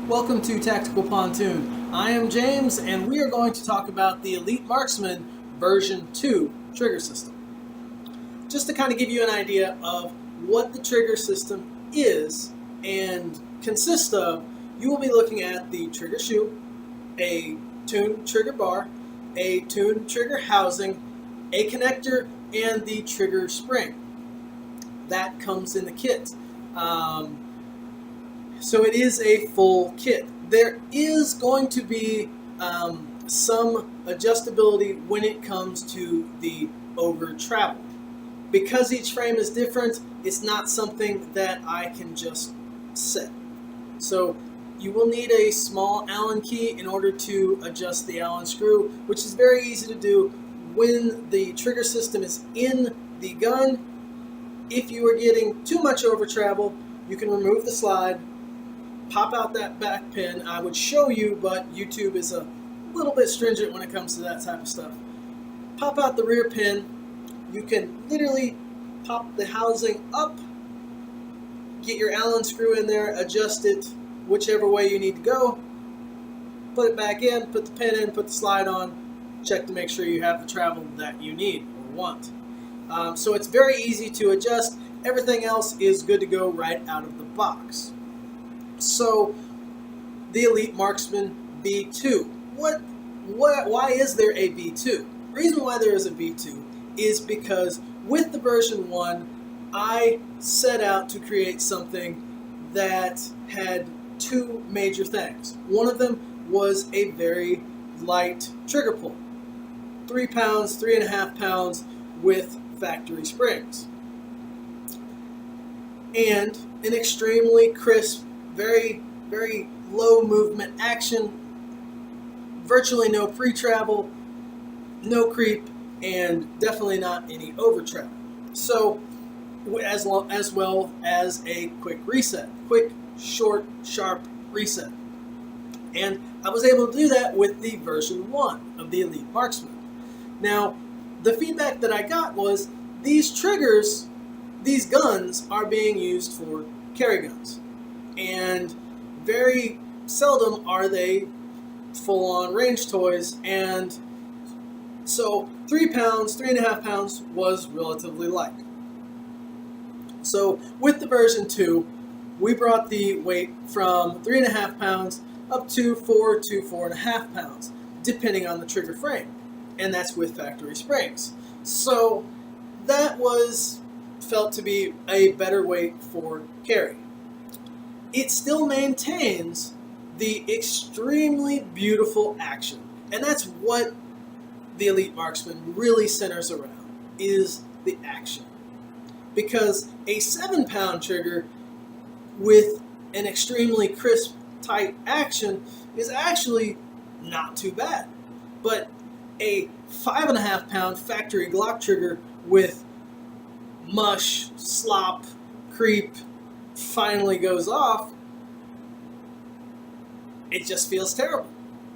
Welcome to Tactical Pontoon. I am James, and we are going to talk about the Elite Marksman version 2 trigger system. Just to kind of give you an idea of what the trigger system is and consists of, you will be looking at the trigger shoe, a tuned trigger bar, a tuned trigger housing, a connector, and the trigger spring. That comes in the kit. So it is a full kit. There is going to be some adjustability when it comes to the over travel. Because each frame is different, it's not something that I can just set. So you will need a small Allen key in order to adjust the Allen screw, which is very easy to do when the trigger system is in the gun. If you are getting too much over travel, you can remove the slide, pop out that back pin. I would show you, but YouTube is a little bit stringent when it comes to that type of stuff. Pop out the rear pin. You can literally pop the housing up, get your Allen screw in there, adjust it whichever way you need to go, put it back in, put the pin in, put the slide on, check to make sure you have the travel that you need or want. So it's very easy to adjust. Everything else is good to go right out of the box. So, the Elite Marksman V2. Why is there a V2? The reason why there is a V2 is because with the version 1, I set out to create something that had two major things. One of them was a very light trigger pull. 3 pounds, 3.5 pounds with factory springs. And an extremely crisp, very, very low movement action, virtually no pre-travel, no creep, and definitely not any over travel. So, as well as a quick reset, quick, short, sharp reset. And I was able to do that with the version 1 of the Elite Marksman. Now, the feedback that I got was these triggers, these guns are being used for carry guns. And very seldom are they full-on range toys, and so 3 pounds, 3.5 pounds was relatively light. So with the version 2, we brought the weight from 3.5 pounds up to 4 to 4.5 pounds, depending on the trigger frame, and that's with factory springs. So that was felt to be a better weight for carry. It still maintains the extremely beautiful action. And that's what the Elite Marksman really centers around, is the action. Because a 7-pound trigger with an extremely crisp, tight action is actually not too bad. But a 5.5-pound factory Glock trigger with mush, slop, creep, finally goes off, it just feels terrible.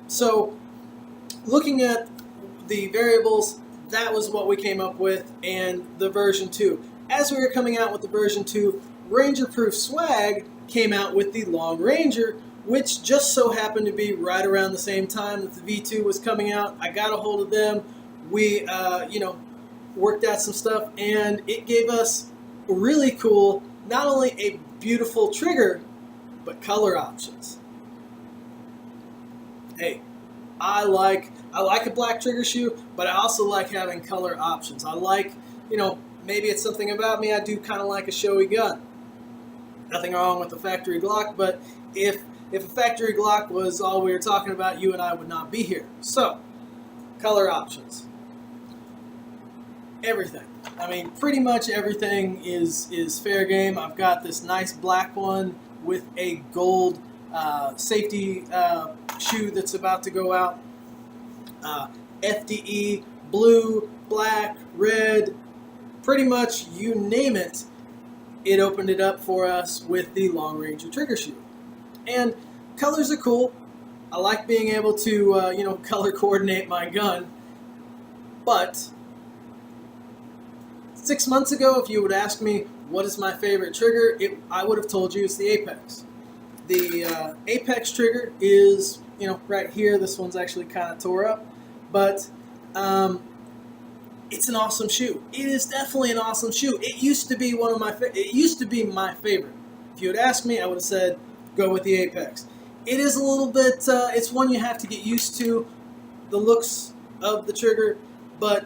So, looking at the variables, that was what we came up with, and the version 2. As we were coming out with the version 2, Ranger Proof Swag came out with the Long Ranger, which just so happened to be right around the same time that the V2 was coming out. I got a hold of them. We, worked out some stuff, and it gave us really cool, not only a beautiful trigger, but color options. Hey, I like a black trigger shoe, but I also like having color options. I like, maybe it's something about me, I do kind of like a showy gun. Nothing wrong with the factory Glock, but if a factory Glock was all we were talking about, you and I would not be here. So, color options. Everything. I mean, pretty much everything is fair game. I've got this nice black one with a gold safety shoe that's about to go out. FDE, blue, black, red, pretty much you name it, it opened it up for us with the Long Ranger trigger shoe. And colors are cool. I like being able to, color coordinate my gun, but 6 months ago, if you would ask me what is my favorite trigger, I would have told you it's the Apex. the Apex trigger is, right here. This one's actually kind of tore up, but it's an awesome shoe. It is definitely an awesome shoe. It used to be it used to be my favorite. If you had asked me, I would have said go with the Apex. It is a little bit. It's one you have to get used to, the looks of the trigger, but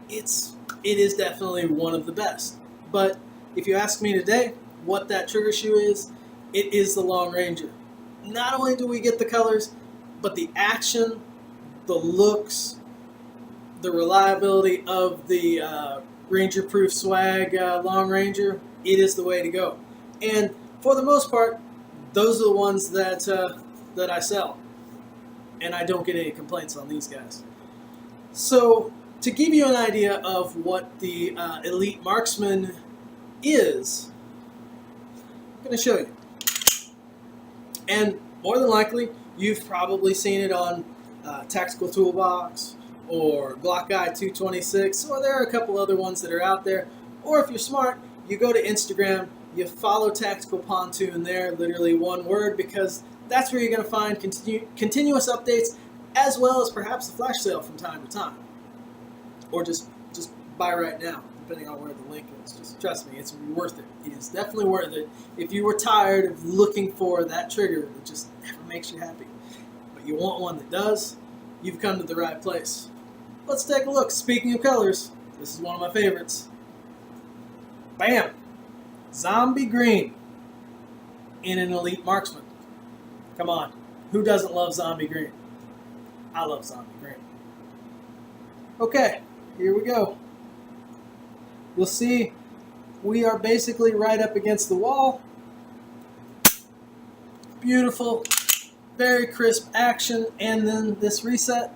it is definitely one of the best. But if you ask me today what that trigger shoe is, it is the Long Ranger. Not only do we get the colors, but the action, the looks, the reliability of the Ranger Proof Swag Long Ranger, it is the way to go. And for the most part, those are the ones that I sell. And I don't get any complaints on these guys. So, to give you an idea of what the Elite Marksman is, I'm going to show you. And more than likely, you've probably seen it on Tactical Toolbox or Glock Guy 226, or there are a couple other ones that are out there. Or if you're smart, you go to Instagram, you follow Tactical Pontoon there, literally one word, because that's where you're going to find continuous updates, as well as perhaps a flash sale from time to time. Or just buy right now, depending on where the link is. Just trust me, it's worth it. It is definitely worth it. If you were tired of looking for that trigger that just never makes you happy, but you want one that does, you've come to the right place. Let's take a look. Speaking of colors, this is one of my favorites. Bam! Zombie green in an Elite Marksman. Come on, who doesn't love zombie green? I love zombie green. Okay, here we go. You'll see we are basically right up against the wall. Beautiful, very crisp action, and then this reset.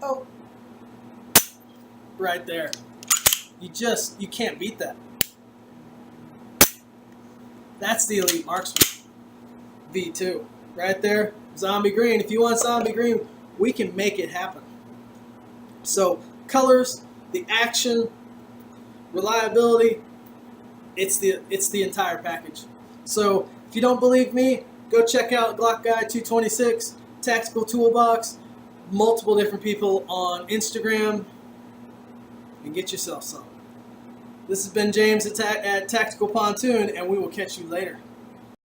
Oh, right there. You can't beat that. That's the Elite Marksman V2. Right there, zombie green. If you want zombie green, we can make it happen. So, colors, the action, reliability, it's the entire package. So, if you don't believe me, go check out Glock Guy 226, Tactical Toolbox, multiple different people on Instagram, and get yourself some. This has been James at Tactical Pontoon, and we will catch you later.